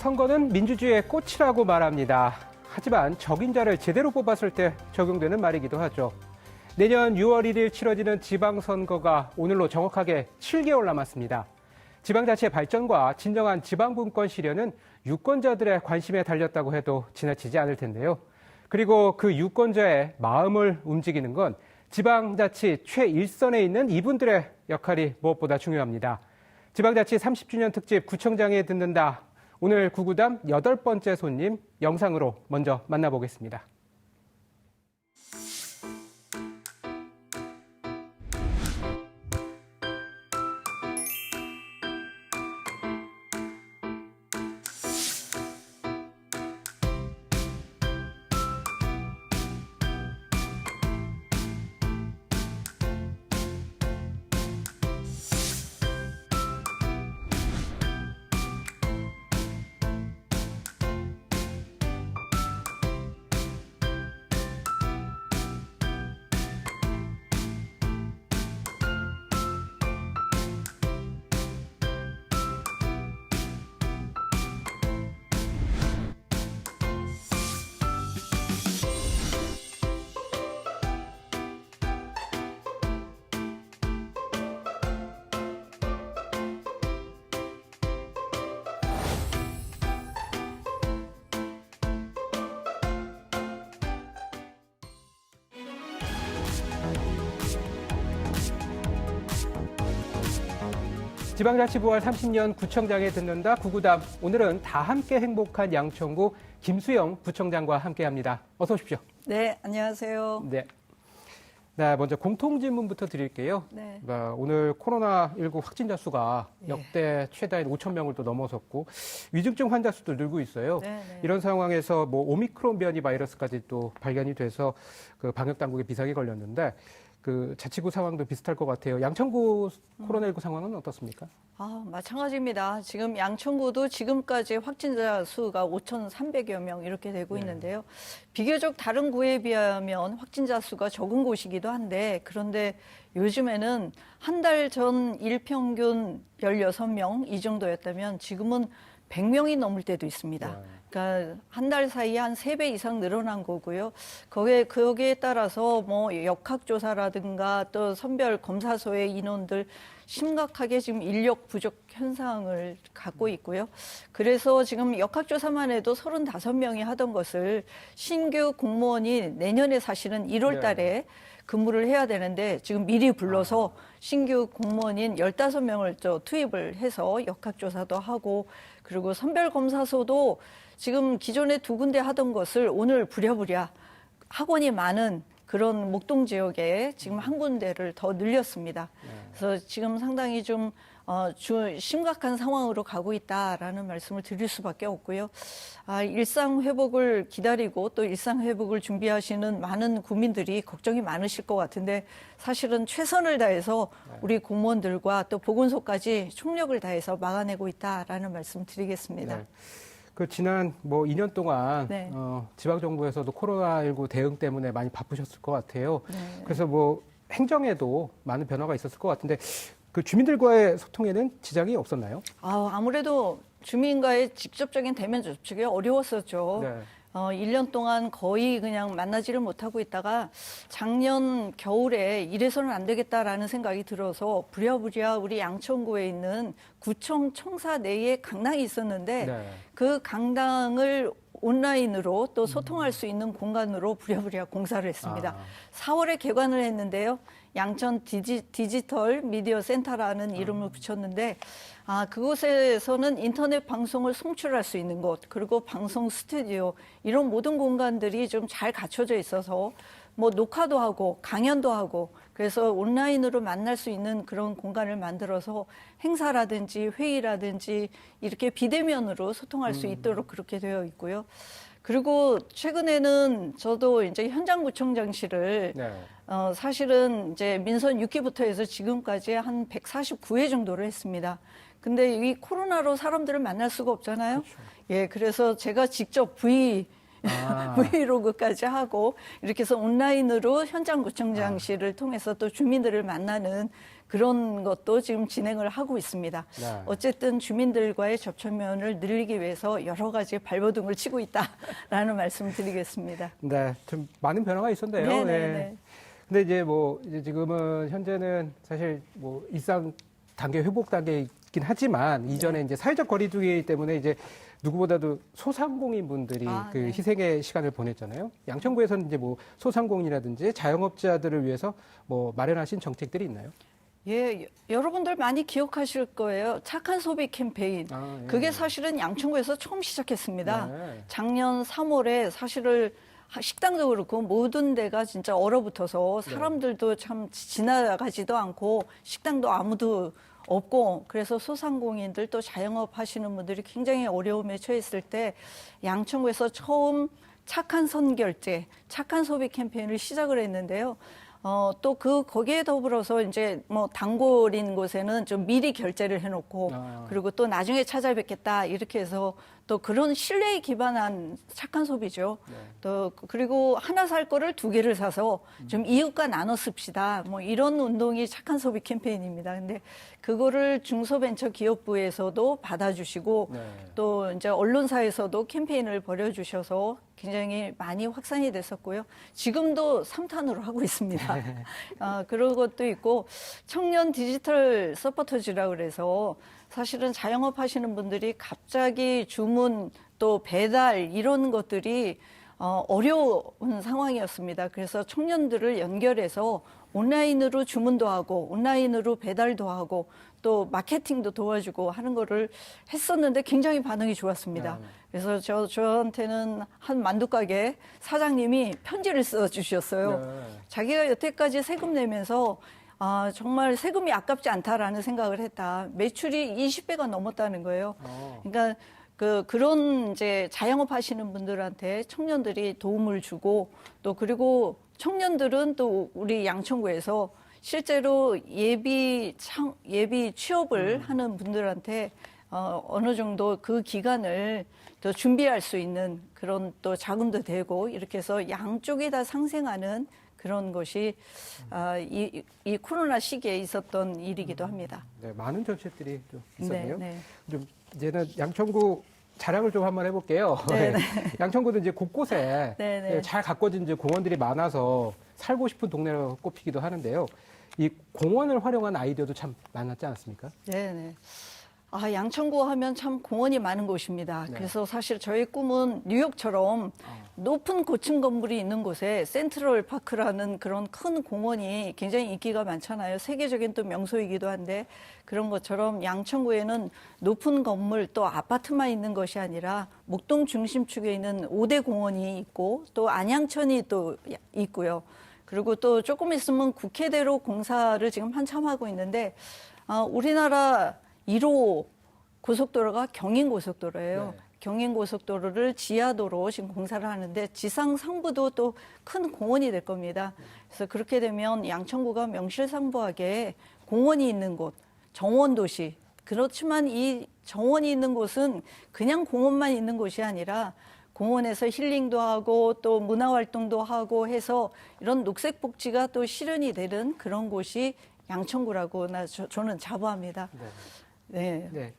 선거는 민주주의의 꽃이라고 말합니다. 하지만 적임자를 제대로 뽑았을 때 적용되는 말이기도 하죠. 내년 6월 1일 치러지는 지방선거가 오늘로 정확하게 7개월 남았습니다. 지방자치의 발전과 진정한 지방분권 실현은 유권자들의 관심에 달렸다고 해도 지나치지 않을 텐데요. 그리고 그 유권자의 마음을 움직이는 건 지방자치 최일선에 있는 이분들의 역할이 무엇보다 중요합니다. 지방자치 30주년 특집 구청장에 듣는다. 오늘 구구담 8번째 손님 영상으로 먼저 만나보겠습니다. 지방자치 부활 30년 구청장에 듣는다 구구담. 오늘은 다 함께 행복한 양천구 김수영 구청장과 함께합니다. 어서 오십시오. 네, 안녕하세요. 네. 네, 먼저 공통질문부터 드릴게요. 네. 오늘 코로나19 확진자 수가 역대 최다인 5천 명을 또 넘어섰고 위중증 환자 수도 늘고 있어요. 네, 네. 이런 상황에서 뭐 오미크론 변이 바이러스까지 또 발견이 돼서 그 방역 당국에 비상이 걸렸는데 그 자치구 상황도 비슷할 것 같아요. 양천구 코로나19 상황은 어떻습니까? 마찬가지입니다. 지금 양천구도 지금까지 확진자 수가 5,300여 명 이렇게 되고 있는데요. 비교적 다른 구에 비하면 확진자 수가 적은 곳이기도 한데 그런데 요즘에는 한 달 전 일평균 16명 이 정도였다면 지금은 100명이 넘을 때도 있습니다. 그러니까 한 달 사이에 한 3배 이상 늘어난 거고요. 거기에 따라서 뭐 역학조사라든가 또 선별 검사소의 인원들 심각하게 지금 인력 부족 현상을 갖고 있고요. 그래서 지금 역학조사만 해도 35명이 하던 것을 신규 공무원이 내년에 사실은 1월 달에 근무를 해야 되는데 지금 미리 불러서 신규 공무원인 15명을 투입을 해서 역학조사도 하고 그리고 선별검사소도 지금 기존에 2군데 하던 것을 오늘 부랴부랴 학원이 많은 그런 목동 지역에 지금 한 군데를 더 늘렸습니다. 그래서 지금 상당히 좀 심각한 상황으로 가고 있다라는 말씀을 드릴 수밖에 없고요. 일상 회복을 기다리고 또 일상 회복을 준비하시는 많은 국민들이 걱정이 많으실 것 같은데 사실은 최선을 다해서 우리 공무원들과 또 보건소까지 총력을 다해서 막아내고 있다라는 말씀 드리겠습니다. 네. 그 지난 2년 동안 지방 정부에서도 코로나19 대응 때문에 많이 바쁘셨을 것 같아요. 그래서 행정에도 많은 변화가 있었을 것 같은데 그 주민들과의 소통에는 지장이 없었나요? 아무래도 주민과의 직접적인 대면 접촉이 어려웠었죠. 1년 동안 거의 그냥 만나지를 못하고 있다가 작년 겨울에 이래서는 안 되겠다라는 생각이 들어서 부랴부랴 우리 양천구에 있는 구청 청사 내에 강당이 있었는데 그 강당을 온라인으로 또 소통할 수 있는 공간으로 부랴부랴 공사를 했습니다. 4월에 개관을 했는데요. 양천 디지털 미디어 센터라는 이름을 붙였는데 그곳에서는 인터넷 방송을 송출할 수 있는 곳 그리고 방송 스튜디오 이런 모든 공간들이 좀 잘 갖춰져 있어서 녹화도 하고 강연도 하고 그래서 온라인으로 만날 수 있는 그런 공간을 만들어서 행사라든지 회의라든지 이렇게 비대면으로 소통할 수 있도록 그렇게 되어 있고요. 그리고 최근에는 저도 이제 현장구청장실을 사실은 이제 민선 6기부터 해서 지금까지 한 149회 정도를 했습니다. 근데 이 코로나로 사람들을 만날 수가 없잖아요. 그래서 제가 직접 브이로그까지 하고 이렇게 해서 온라인으로 현장구청장실을 통해서 또 주민들을 만나는 그런 것도 지금 진행을 하고 있습니다. 네. 어쨌든 주민들과의 접촉면을 늘리기 위해서 여러 가지 발버둥을 치고 있다라는 말씀을 드리겠습니다. 네, 좀 많은 변화가 있었네요. 네네네. 근데 이제 뭐 이제 지금은 현재는 사실 뭐 일상 단계 회복 단계이긴 하지만 이전에 이제 사회적 거리두기 때문에 이제 누구보다도 소상공인 분들이 그 네. 희생의 시간을 보냈잖아요. 양천구에서는 이제 뭐 소상공인이라든지 자영업자들을 위해서 뭐 마련하신 정책들이 있나요? 예, 여러분들 많이 기억하실 거예요. 착한 소비 캠페인. 예. 그게 사실은 양천구에서 처음 시작했습니다. 네. 작년 3월에 사실을 식당도 그렇고 모든 데가 진짜 얼어붙어서 네. 사람들도 참 지나가지도 않고 식당도 아무도 없고 그래서 소상공인들 또 자영업 하시는 분들이 굉장히 어려움에 처했을 때 양천구에서 처음 착한 선결제, 착한 소비 캠페인을 시작을 했는데요. 또 거기에 더불어서 이제 뭐 단골인 곳에는 좀 미리 결제를 해놓고 그리고 또 나중에 찾아뵙겠다 이렇게 해서 또 그런 신뢰에 기반한 착한 소비죠. 또 그리고 하나 살 거를 두 개를 사서 좀 이웃과 나눠 씁시다. 뭐 이런 운동이 착한 소비 캠페인입니다. 근데 그거를 중소벤처기업부에서도 받아주시고 또 이제 언론사에서도 캠페인을 벌여주셔서 굉장히 많이 확산이 됐었고요. 지금도 3탄으로 하고 있습니다. 그런 것도 있고 청년 디지털 서포터즈라고 그래서 사실은 자영업 하시는 분들이 갑자기 주문 또 배달 이런 것들이 어려운 상황이었습니다. 그래서 청년들을 연결해서 온라인으로 주문도 하고 온라인으로 배달도 하고 또 마케팅도 도와주고 하는 거를 했었는데 굉장히 반응이 좋았습니다. 그래서 저한테는 한 만두가게 사장님이 편지를 써주셨어요. 자기가 여태까지 세금 내면서 정말 세금이 아깝지 않다라는 생각을 했다. 매출이 20배가 넘었다는 거예요. 그러니까 그런 이제 자영업 하시는 분들한테 청년들이 도움을 주고 또 그리고 청년들은 또 우리 양천구에서 실제로 예비 취업을 하는 분들한테 어느 정도 그 기간을 더 준비할 수 있는 그런 또 자금도 되고 이렇게 해서 양쪽이 다 상생하는 그런 것이 이 코로나 시기에 있었던 일이기도 합니다. 네, 많은 정책들이 좀 있었네요. 네. 좀 이제는 양천구 자랑을 좀 한번 해볼게요. 네네. 양천구도 이제 곳곳에 네네. 잘 가꿔진 이제 공원들이 많아서 살고 싶은 동네로 꼽히기도 하는데요. 이 공원을 활용한 아이디어도 참 많았지 않습니까? 네네. 양천구 하면 참 공원이 많은 곳입니다. 그래서 사실 저희 꿈은 뉴욕처럼 높은 고층 건물이 있는 곳에 센트럴 파크라는 그런 큰 공원이 굉장히 인기가 많잖아요. 세계적인 또 명소이기도 한데 그런 것처럼 양천구에는 높은 건물 또 아파트만 있는 것이 아니라 목동 중심축에 있는 5대 공원이 있고 또 안양천이 또 있고요. 그리고 또 조금 있으면 국회대로 공사를 지금 한참 하고 있는데 우리나라 1호 고속도로가 경인고속도로예요. 경인고속도로를 지하도로 지금 공사를 하는데 지상 상부도 또 큰 공원이 될 겁니다. 그래서 그렇게 되면 양천구가 명실상부하게 공원이 있는 곳, 정원도시. 그렇지만 이 정원이 있는 곳은 그냥 공원만 있는 곳이 아니라 공원에서 힐링도 하고 또 문화활동도 하고 해서 이런 녹색복지가 또 실현이 되는 그런 곳이 양천구라고 저는 자부합니다. 네. 네.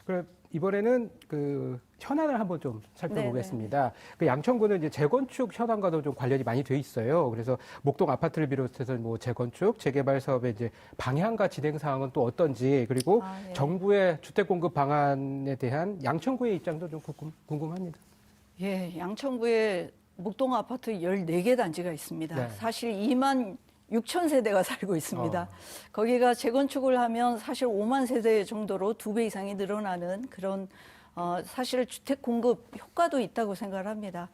그럼 이번에는 그 현안을 한번 좀 살펴보겠습니다. 그 양천구는 이제 재건축 현안과도 좀 관련이 많이 돼 있어요. 그래서 목동 아파트를 비롯해서 뭐 재건축, 재개발 사업의 이제 방향과 진행 사항은 또 어떤지 그리고 네. 정부의 주택 공급 방안에 대한 양천구의 입장도 좀 궁금합니다. 예, 양천구에 목동 아파트 14개 단지가 있습니다. 네. 사실 2만 6천 세대가 살고 있습니다. 거기가 재건축을 하면 사실 5만 세대 정도로 2배 이상이 늘어나는 그런 사실 주택 공급 효과도 있다고 생각을 합니다.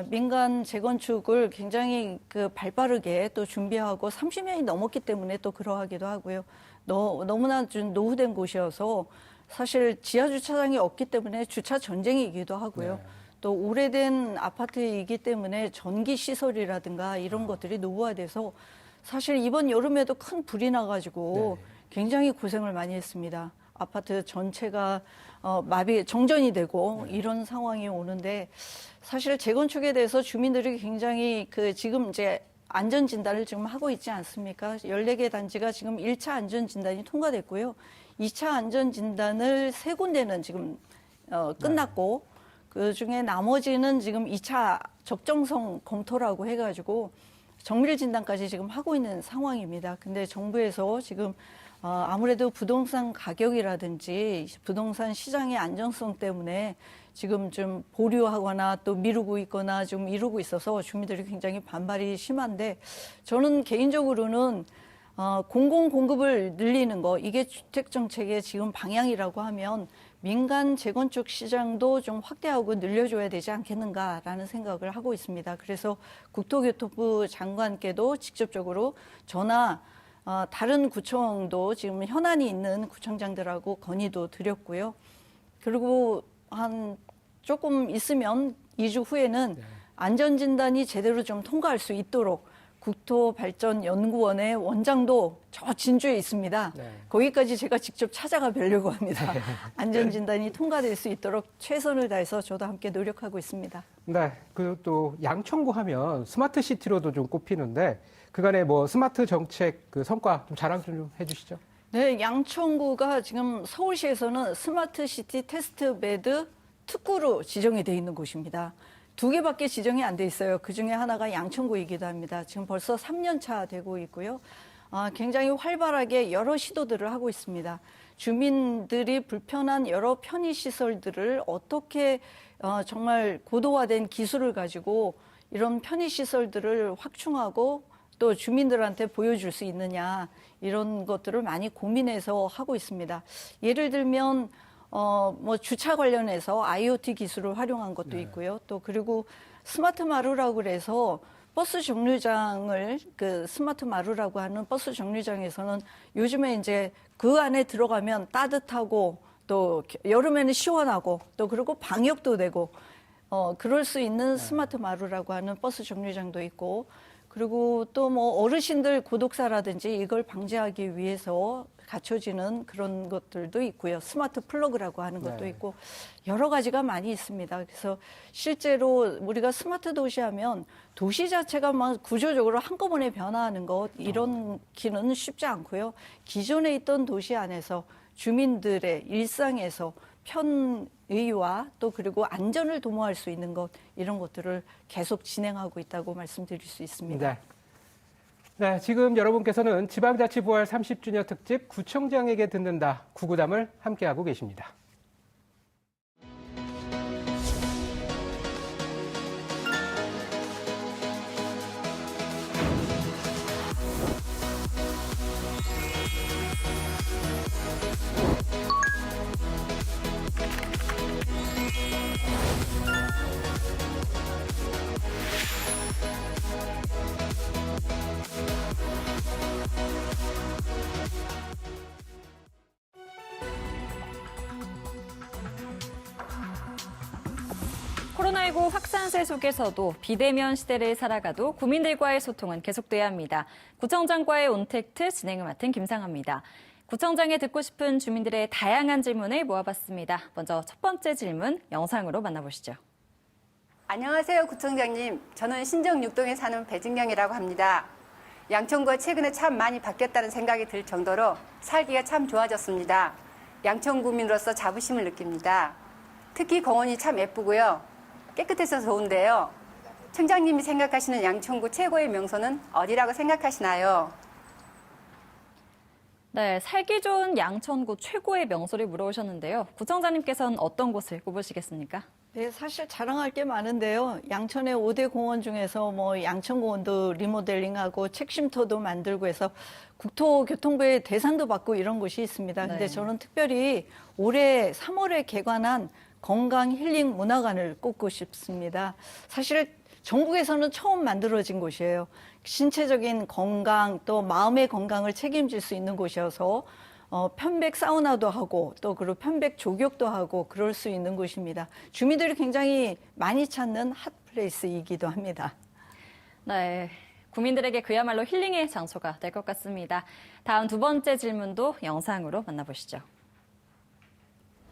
민간 재건축을 굉장히 발빠르게 또 준비하고 30년이 넘었기 때문에 또 그러하기도 하고요. 너무나 좀 노후된 곳이어서 사실 지하 주차장이 없기 때문에 주차 전쟁이기도 하고요. 또 오래된 아파트이기 때문에 전기 시설이라든가 이런 것들이 노후화돼서 사실 이번 여름에도 큰 불이 나가지고 굉장히 고생을 많이 했습니다. 아파트 전체가 정전이 되고 이런 상황이 오는데 사실 재건축에 대해서 주민들이 굉장히 지금 이제 안전진단을 지금 하고 있지 않습니까? 14개 단지가 지금 1차 안전진단이 통과됐고요. 2차 안전진단을 3군데는 지금 끝났고 그중에 나머지는 지금 2차 적정성 검토라고 해가지고 정밀 진단까지 지금 하고 있는 상황입니다. 근데 정부에서 지금 아무래도 부동산 가격이라든지 부동산 시장의 안정성 때문에 지금 좀 보류하거나 또 미루고 있거나 좀 이루고 있어서 주민들이 굉장히 반발이 심한데 저는 개인적으로는 공공 공급을 늘리는 거 이게 주택 정책의 지금 방향이라고 하면 민간 재건축 시장도 좀 확대하고 늘려줘야 되지 않겠는가라는 생각을 하고 있습니다. 그래서 국토교통부 장관께도 직접적으로 전화 다른 구청도 지금 현안이 있는 구청장들하고 건의도 드렸고요. 그리고 한 조금 있으면 2주 후에는 안전진단이 제대로 좀 통과할 수 있도록 국토발전연구원의 원장도 저 진주에 있습니다. 거기까지 제가 직접 찾아가 뵈려고 합니다. 안전진단이 통과될 수 있도록 최선을 다해서 저도 함께 노력하고 있습니다. 네, 그리고 또 양천구 하면 스마트 시티로도 좀 꼽히는데 그간의 뭐 스마트 정책 그 성과 좀 자랑 좀 해주시죠. 네, 양천구가 지금 서울시에서는 스마트 시티 테스트 베드 특구로 지정이 돼 있는 곳입니다. 2개밖에 지정이 안 돼 있어요. 그중에 하나가 양천구이기도 합니다. 지금 벌써 3년 차 되고 있고요. 굉장히 활발하게 여러 시도들을 하고 있습니다. 주민들이 불편한 여러 편의시설들을 어떻게 정말 고도화된 기술을 가지고 이런 편의시설들을 확충하고 또 주민들한테 보여줄 수 있느냐 이런 것들을 많이 고민해서 하고 있습니다. 예를 들면 뭐 주차 관련해서 IoT 기술을 활용한 것도 있고요. 또 그리고 스마트 마루라고 그래서 버스 정류장을 그 스마트 마루라고 하는 버스 정류장에서는 요즘에 이제 그 안에 들어가면 따뜻하고 또 여름에는 시원하고 또 그리고 방역도 되고 그럴 수 있는 스마트 마루라고 하는 버스 정류장도 있고 그리고 또 뭐 어르신들 고독사라든지 이걸 방지하기 위해서 갖춰지는 그런 것들도 있고요. 스마트 플러그라고 하는 것도 있고 여러 가지가 많이 있습니다. 그래서 실제로 우리가 스마트 도시하면 도시 자체가 막 구조적으로 한꺼번에 변화하는 것 이런 기는 쉽지 않고요. 기존에 있던 도시 안에서 주민들의 일상에서 편의와 또 그리고 안전을 도모할 수 있는 것 이런 것들을 계속 진행하고 있다고 말씀드릴 수 있습니다. 네. 네, 지금 여러분께서는 지방자치 부활 30주년 특집 구청장에게 듣는다 구구담을 함께하고 계십니다. 코로나19 확산세 속에서도 비대면 시대를 살아가도 구민들과의 소통은 계속돼야 합니다. 구청장과의 온택트 진행을 맡은 김상아입니다. 구청장에 듣고 싶은 주민들의 다양한 질문을 모아봤습니다. 먼저 첫 번째 질문 영상으로 만나보시죠. 안녕하세요, 구청장님. 저는 신정 6동에 사는 배진경이라고 합니다. 양천구가 최근에 참 많이 바뀌었다는 생각이 들 정도로 살기가 참 좋아졌습니다. 양천구민으로서 자부심을 느낍니다. 특히 공원이 참 예쁘고요. 깨끗해서 좋은데요. 청장님이 생각하시는 양천구 최고의 명소는 어디라고 생각하시나요? 네, 살기 좋은 양천구 최고의 명소를 물어오셨는데요. 구청장님께서는 어떤 곳을 꼽으시겠습니까? 네, 사실 자랑할 게 많은데요. 양천의 5대 공원 중에서 뭐 양천공원도 리모델링하고 책쉼터도 만들고 해서 국토교통부의 대상도 받고 이런 곳이 있습니다. 근데 저는 특별히 올해 3월에 개관한 건강 힐링 문화관을 꼽고 싶습니다. 사실 전국에서는 처음 만들어진 곳이에요. 신체적인 건강 또 마음의 건강을 책임질 수 있는 곳이어서 편백 사우나도 하고 또 그리고 편백 족욕도 하고 그럴 수 있는 곳입니다. 주민들이 굉장히 많이 찾는 핫플레이스이기도 합니다. 네, 구민들에게 그야말로 힐링의 장소가 될 것 같습니다. 다음 두 번째 질문도 영상으로 만나보시죠.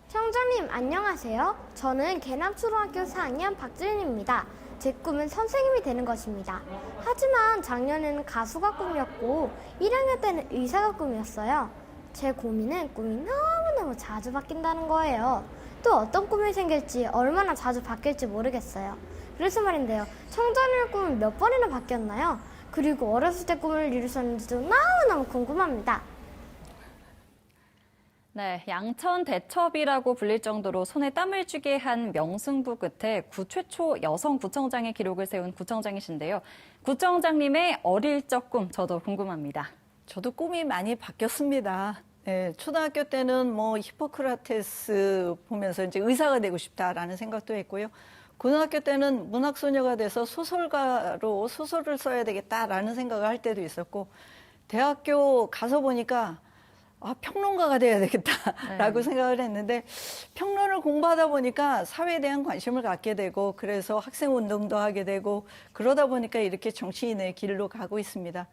청장님 안녕하세요. 저는 계남초등학교 4학년 박지윤입니다. 제 꿈은 선생님이 되는 것입니다. 하지만 작년에는 가수가 꿈이었고 1학년 때는 의사가 꿈이었어요. 제 고민은 꿈이 너무너무 자주 바뀐다는 거예요. 또 어떤 꿈이 생길지 얼마나 자주 바뀔지 모르겠어요. 그래서 말인데요. 청소년의 꿈은 몇 번이나 바뀌었나요? 그리고 어렸을 때 꿈을 이루셨는지도 너무너무 궁금합니다. 네, 양천 대첩이라고 불릴 정도로 손에 땀을 쥐게 한 명승부 끝에 구 최초 여성 구청장의 기록을 세운 구청장이신데요. 구청장님의 어릴 적 꿈 저도 궁금합니다. 저도 꿈이 많이 바뀌었습니다. 네, 초등학교 때는 뭐 히포크라테스 보면서 이제 의사가 되고 싶다라는 생각도 했고요. 고등학교 때는 문학소녀가 돼서 소설가로 소설을 써야 되겠다라는 생각을 할 때도 있었고, 대학교 가서 보니까 평론가가 돼야 되겠다라고 생각을 했는데, 평론을 공부하다 보니까 사회에 대한 관심을 갖게 되고, 그래서 학생운동도 하게 되고, 그러다 보니까 이렇게 정치인의 길로 가고 있습니다.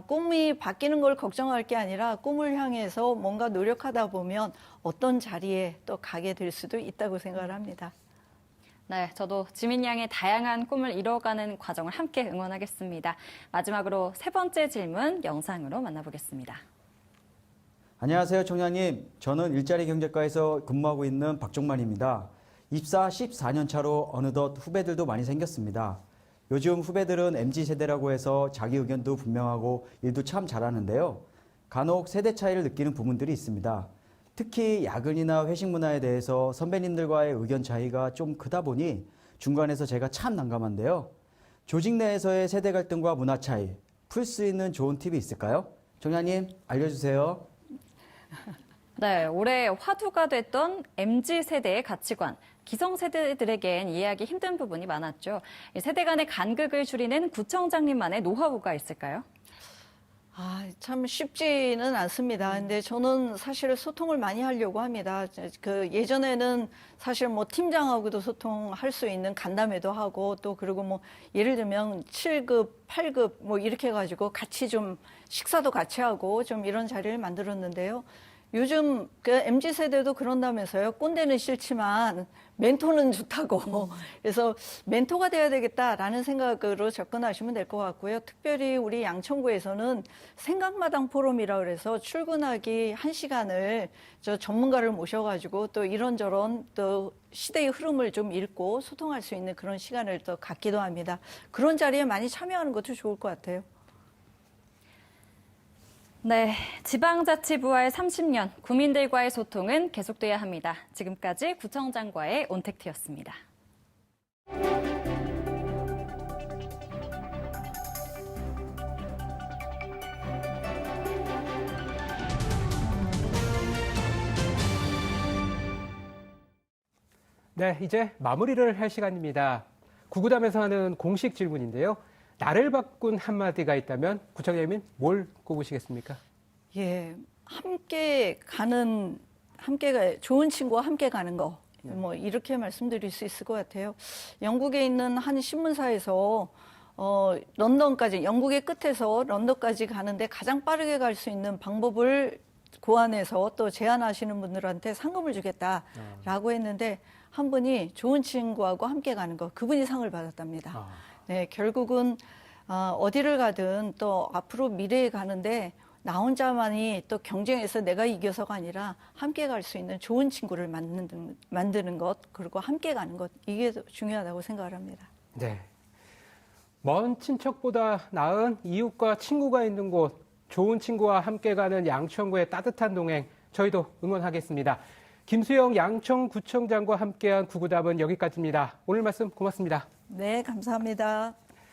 꿈이 바뀌는 걸 걱정할 게 아니라 꿈을 향해서 뭔가 노력하다 보면 어떤 자리에 또 가게 될 수도 있다고 생각을 합니다. 네, 저도 지민 양의 다양한 꿈을 이뤄가는 과정을 함께 응원하겠습니다. 마지막으로 세 번째 질문 영상으로 만나보겠습니다. 안녕하세요, 청장님. 저는 일자리 경제과에서 근무하고 있는 박종만입니다. 입사 14년 차로 어느덧 후배들도 많이 생겼습니다. 요즘 후배들은 MZ세대라고 해서 자기 의견도 분명하고 일도 참 잘하는데요. 간혹 세대 차이를 느끼는 부분들이 있습니다. 특히 야근이나 회식 문화에 대해서 선배님들과의 의견 차이가 좀 크다 보니 중간에서 제가 참 난감한데요. 조직 내에서의 세대 갈등과 문화 차이, 풀 수 있는 좋은 팁이 있을까요? 청장님, 알려주세요. 네, 올해 화두가 됐던 MZ세대의 가치관. 기성세대들에겐 이해하기 힘든 부분이 많았죠. 세대 간의 간극을 줄이는 구청장님만의 노하우가 있을까요? 참 쉽지는 않습니다. 근데 저는 사실 소통을 많이 하려고 합니다. 예전에는 사실 뭐 팀장하고도 소통할 수 있는 간담회도 하고, 또 그리고 뭐 예를 들면 7급, 8급 뭐 이렇게 해가지고 같이 좀 식사도 같이 하고 좀 이런 자리를 만들었는데요. 요즘 그 MZ세대도 그런다면서요. 꼰대는 싫지만 멘토는 좋다고. 그래서 멘토가 돼야 되겠다라는 생각으로 접근하시면 될 것 같고요. 특별히 우리 양천구에서는 생각마당 포럼이라 그래서 출근하기 1시간을 저 전문가를 모셔가지고 또 이런저런 또 시대의 흐름을 좀 읽고 소통할 수 있는 그런 시간을 또 갖기도 합니다. 그런 자리에 많이 참여하는 것도 좋을 것 같아요. 네, 지방자치부와의 30년, 구민들과의 소통은 계속돼야 합니다. 지금까지 구청장과의 온택트였습니다. 네, 이제 마무리를 할 시간입니다. 구구담에서 하는 공식 질문인데요. 나를 바꾼 한마디가 있다면 구청장님은 뭘 꼽으시겠습니까? 예, 좋은 친구와 함께 가는 거. 뭐 이렇게 말씀드릴 수 있을 것 같아요. 영국에 있는 한 신문사에서 런던까지, 영국의 끝에서 런던까지 가는데 가장 빠르게 갈 수 있는 방법을 고안해서 또 제안하시는 분들한테 상금을 주겠다라고 했는데, 한 분이 좋은 친구하고 함께 가는 거, 그분이 상을 받았답니다. 네, 결국은 어디를 가든 또 앞으로 미래에 가는데 나 혼자만이 또 경쟁에서 내가 이겨서가 아니라 함께 갈 수 있는 좋은 친구를 만드는 것, 그리고 함께 가는 것, 이게 중요하다고 생각을 합니다. 네. 먼 친척보다 나은 이웃과 친구가 있는 곳, 좋은 친구와 함께 가는 양천구의 따뜻한 동행, 저희도 응원하겠습니다. 김수영 양천구청장과 함께한 구구담은 여기까지입니다. 오늘 말씀 고맙습니다. 네, 감사합니다.